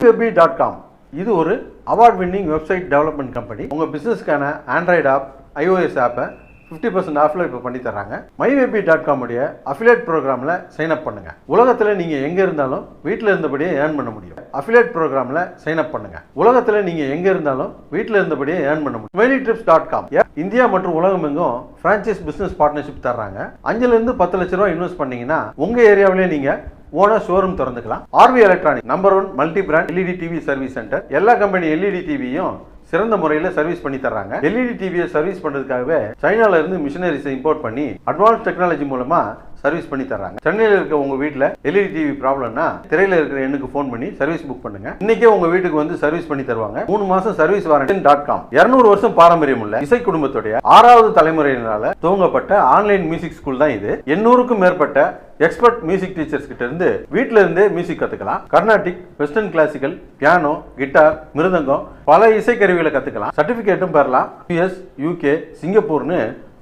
myWebby.com இது ஒரு award winning website development company. உங்கள் பிஸ்னஸ்க்கான ஆண்ட்ராய்டு ஆப், iOS ஆப்பை 50% ஆஃபில் இப்போ பண்ணி தர்றாங்க. myWebby.com உடைய அஃபிலியேட் ப்ரோக்ராமில் சைன் அப் பண்ணுங்க. உலகத்தில் நீங்கள் எங்கே இருந்தாலும் வீட்டில் இருந்தபடியே ஏர்ன் பண்ண முடியும். அஃபிலியேட் ப்ரோக்ராமில் சைன் அப் பண்ணுங்க. உலகத்தில் நீங்கள் எங்கே இருந்தாலும் வீட்டில் இருந்தபடியே ஏர்ன் பண்ண முடியும். SmileyTrips.com இந்தியா மற்றும் உலகம் எங்கும் பிரான்ச்சைஸ் பிஸ்னஸ் பார்ட்னர்ஷிப் தர்றாங்க. 5லிருந்து 10 லட்ச ரூபா இன்வெஸ்ட் பண்ணீங்கன்னா உங்கள் ஏரியாவிலே நீங்கள் ஓனா ஷோரூம் திறந்துக்கலாம். RV electronic number 1 multi brand LED TV service centre. எல்லா கம்பெனி LED டிவியும் சிறந்த முறையில் சர்வீஸ் பண்ணி தர்றாங்க. LED டிவியை சர்வீஸ் பண்ணுறதுக்காகவே சைனால இருந்து மிஷினரிஸை இம்போர்ட் பண்ணி அட்வான்ஸ் டெக்னாலஜி மூலமா சர்வீஸ் பண்ணி தர்றாங்க. சென்னையில் இருக்க உங்க வீட்டில் LED டிவி ப்ராப்ளம்னா திரையில இருக்கிற எண்ணுக்கு ஃபோன் பண்ணி சர்வீஸ் புக் பண்ணுங்க. இன்னைக்கே உங்க வீட்டுக்கு வந்து சர்வீஸ் பண்ணி தருவாங்க. 3 மாசம் சர்வீஸ் வாரண்டி.com 200 வருஷம் பாரம்பரியம் உள்ள இசை குடும்பத்துடைய 6வது தலைமுறையினால துவங்கப்பட்ட ஆன்லைன் மியூசிக் ஸ்கூல் தான் இது. 800க்கும் மேற்பட்ட எக்ஸ்பர்ட் மியூசிக் டீச்சர்ஸ் கிட்ட இருந்து வீட்ல இருந்தே மியூசிக் கத்துக்கலாம். Carnatic, western classical, piano, guitar, mridangam, பல இசைக்கருவிகளை கத்துக்கலாம். சர்டிபிகேட்டும் பெறலாம். US, UK, சிங்கப்பூர்னு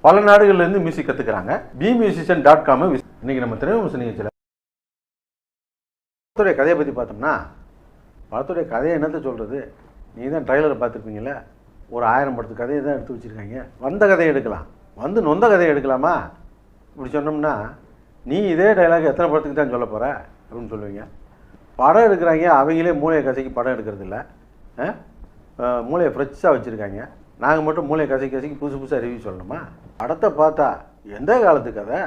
பல நாடுகள்ல இருந்து மியூசிக் கத்துக்கிறாங்க. bmusician.com இன்னைக்கு நம்ம திரைவிமர்சன நிகழ்ச்சியில படத்துடைய கதையை பத்தி பார்த்தோம்னா, படத்துடைய கதையை என்னத்த சொல்றது, நீ தான் ட்ரைலரை பார்த்துருப்பீங்கல்ல, ஒரு 1000 படத்து கதையை தான் எடுத்து வச்சிருக்காங்க. வந்த கதையை எடுக்கலாம், வந்து நொந்த கதையை எடுக்கலாமா? இப்படி சொன்னோம்னா நீ இதே டைலாக் எத்தனை படத்துக்கு தான் சொல்ல போகிற அப்படின்னு சொல்லுவீங்க. படம் எடுக்கிறாங்க, அவங்களே மூளையை கசக்கி படம் எடுக்கிறது இல்லை, மூளையை ஃப்ரெஷ்ஷாக வச்சுருக்காங்க. நாங்கள் மட்டும் மூளையை கசக்கி கசக்கி புதுசாக ரிவ்யூ சொல்லணுமா? படத்தை பார்த்தா எந்த காலத்து கதை?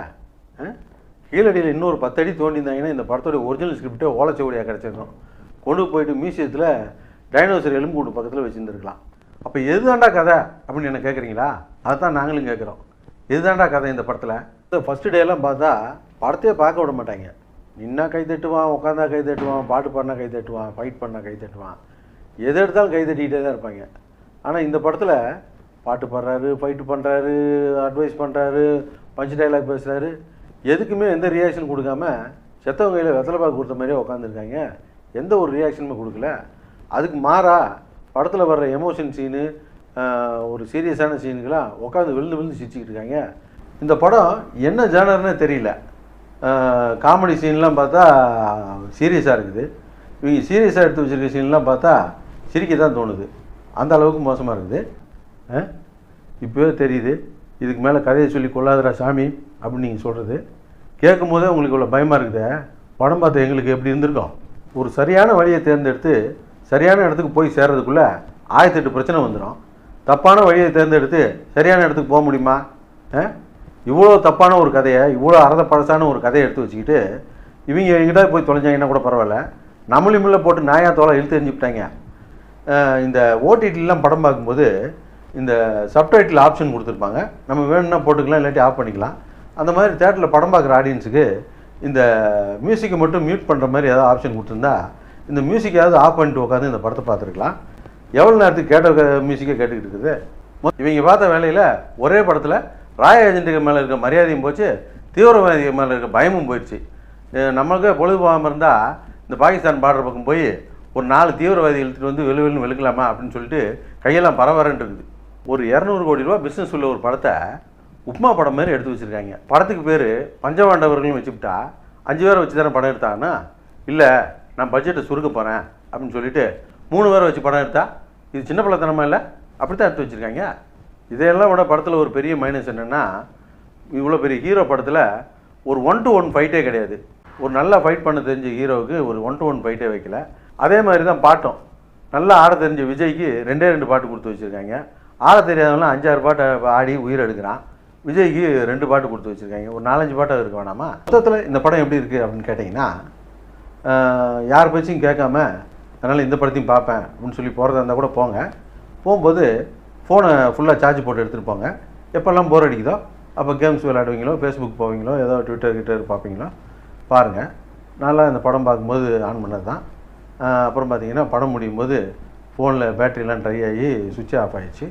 கீழடியில் இன்னொரு 10 அடி தோண்டியிருந்தாங்கன்னா இந்த படத்தோடைய ஒரிஜினல் ஸ்கிரிப்டே ஓலைச்சுவடியாக கிடச்சிருக்கும். கொண்டு போயிட்டு மியூசியத்தில் டைனோசர் எலும்புக்கூடு பக்கத்தில் வச்சுருந்துருக்கலாம். அப்போ எதுதாண்டா கதை அப்படின்னு என்ன கேட்குறீங்களா? அதை தான் நாங்களும் கேட்குறோம். எதுதாண்டா கதை இந்த படத்தில்? இந்த ஃபஸ்ட்டு டேலாம் பார்த்தா படத்தையே பார்க்க விட மாட்டாங்க. நின்னா கை தட்டுவான், உட்காந்தா கை தட்டுவான், பாட்டு பாடினா கை தட்டுவான், ஃபைட் பண்ணால் கை தட்டுவான், எது எடுத்தாலும் கை தட்டிக்கிட்டே தான் இருப்பாங்க. ஆனால் இந்த படத்தில் பாட்டு பாடுறாரு, ஃபைட்டு பண்ணுறாரு, அட்வைஸ் பண்ணுறாரு, பஞ்ச் டைலாக் பேசுகிறாரு, எதுக்குமே எந்த ரியாக்ஷன் கொடுக்காம செத்தவங்க கையில் வெத்தலை பாக்கு கொடுத்த மாதிரியே உட்காந்துருக்காங்க. எந்த ஒரு ரியாக்ஷனுமே கொடுக்கல. அதுக்கு மாறா படத்தில் வர்ற எமோஷன் சீனு, ஒரு சீரியஸான சீனுக்கெல்லாம் உட்காந்து விழுந்து விழுந்து சிரிச்சுக்கிட்டு இருக்காங்க. இந்த படம் என்ன ஜானர்னே தெரியல. காமெடி சீன்லாம் பார்த்தா சீரியஸாக இருக்குது. இவங்க சீரியஸாக எடுத்து வச்சுருக்க சீன்லாம் பார்த்தா சிரிக்க தான் தோணுது. அந்த அளவுக்கு மோசமாக இருக்குது. இப்போவே தெரியுது, இதுக்கு மேலே கதையை சொல்லி கொள்ளாதரா சாமி அப்படின்னு நீங்கள் சொல்கிறது கேட்கும் போதே உங்களுக்கு இவ்வளோ பயமாக இருக்குது. படம் பார்த்து எங்களுக்கு எப்படி இருந்திருக்கோம்? ஒரு சரியான வழியை தேர்ந்தெடுத்து சரியான இடத்துக்கு போய் சேர்றதுக்குள்ளே 1008 பிரச்சனை வந்துடும். தப்பான வழியை தேர்ந்தெடுத்து சரியான இடத்துக்கு போக முடியுமா? இவ்வளோ தப்பான ஒரு கதையை, இவ்வளோ அறத பழசான ஒரு கதையை எடுத்து வச்சுக்கிட்டு இவங்க எங்கிட்ட போய் தொலைஞ்சாங்கன்னா கூட பரவாயில்ல, நம்மளும் போட்டு நாயா தோலை இழுத்து எரிஞ்சுக்கிட்டாங்க. இந்த ஓடிடிலாம் படம் பார்க்கும்போது இந்த சப்டைட்டில் ஆப்ஷன் கொடுத்துருப்பாங்க. நம்ம வேணும்னா போட்டுக்கலாம், இல்லாட்டி ஆஃப் பண்ணிக்கலாம். அந்த மாதிரி தேட்டரில் படம் பார்க்குற ஆடியன்ஸுக்கு இந்த மியூசிக்கை மட்டும் மியூட் பண்ணுற மாதிரி ஏதாவது ஆப்ஷன் கொடுத்துருந்தா இந்த மியூசிக்கையாவது ஆஃப் பண்ணிட்டு உட்காந்து இந்த படத்தை பார்த்துருக்கலாம். எவ்வளோ நேரத்துக்கு கேட்ட மியூசிக்கை கேட்டுக்கிட்டு இருக்குது. இவங்க பார்த்த வேலையில் ஒரே படத்தில் ராய ஏஜென்ட்டுக்கு மேலே இருக்க மரியாதையும் போச்சு, தீவிரவாதிக்கு மேலே இருக்க பயமும் போயிடுச்சு. நம்மளுக்கே பொழுது போகாமல் இருந்தால் இந்த பாகிஸ்தான் பார்டர் பக்கம் போய் ஒரு 4 தீவிரவாதி இழுத்துட்டு வந்து வெளுவெலுன்னு வெளுக்கலாமா அப்படின்னு சொல்லிட்டு கையெல்லாம் பரவரன்னு இருக்குது. ஒரு 200 கோடி ரூபா பிஸ்னஸ் உள்ள ஒரு படத்தை உப்மா படம் மாதிரி எடுத்து வச்சுருக்காங்க. படத்துக்கு பேர் பஞ்சபாண்டவர்கள்னு வச்சுக்கிட்டா 5 பேரை வச்சு தானே படம் எடுத்தாங்கன்னா, இல்லை நான் பட்ஜெட்டை சுருக்க போகிறேன் அப்படின்னு சொல்லிட்டு 3 பேரை வச்சு படம் எடுத்தா இது சின்ன பழத்தனமா இல்லை? அப்படி தான் எடுத்து வச்சுருக்காங்க. இதையெல்லாம் விட படத்தில் ஒரு பெரிய மைனஸ் என்னென்னா, இவ்வளோ பெரிய ஹீரோ படத்தில் ஒரு 1-to-1 ஃபைட்டே கிடையாது. ஒரு நல்லா ஃபைட் பண்ண தெரிஞ்ச ஹீரோவுக்கு ஒரு 1-to-1 ஃபைட்டே வைக்கல. அதே மாதிரி தான் பாட்டும், நல்லா ஆட தெரிஞ்ச விஜய்க்கு 2 பாட்டு கொடுத்து வச்சுருக்காங்க. ஆட தெரியாதவங்களாம் 5-6 பாட்டை ஆடி உயிர் எடுக்கிறான். விஜய்க்கு 2 பாட்டு கொடுத்து வச்சுருக்காங்க. ஒரு 4-5 பாட்டாக இருக்க வேணாமா? மொத்தத்தில் இந்த படம் எப்படி இருக்குது அப்படின்னு கேட்டிங்கன்னா, யார் பேச்சையும் கேட்காம அதனால் இந்த படத்தையும் பார்ப்பேன் அப்படின்னு சொல்லி போகிறதா இருந்தால் கூட போங்க. போகும்போது ஃபோனை ஃபுல்லாக சார்ஜ் போட்டு எடுத்துகிட்டு போங்க. எப்போல்லாம் போர் அடிக்குதோ அப்போ கேம்ஸ் விளையாடுவீங்களோ, ஃபேஸ்புக் போவீங்களோ, ஏதோ ட்விட்டர் பார்ப்பீங்களோ பாருங்கள். நல்லா இந்த படம் பார்க்கும்போது ஆன் பண்ணது தான். அப்புறம் பார்த்தீங்கன்னா படம் முடியும் போது ஃபோனில் பேட்டரிலாம் ட்ரை ஆகி சுவிட்ச் ஆஃப் ஆகிடுச்சு.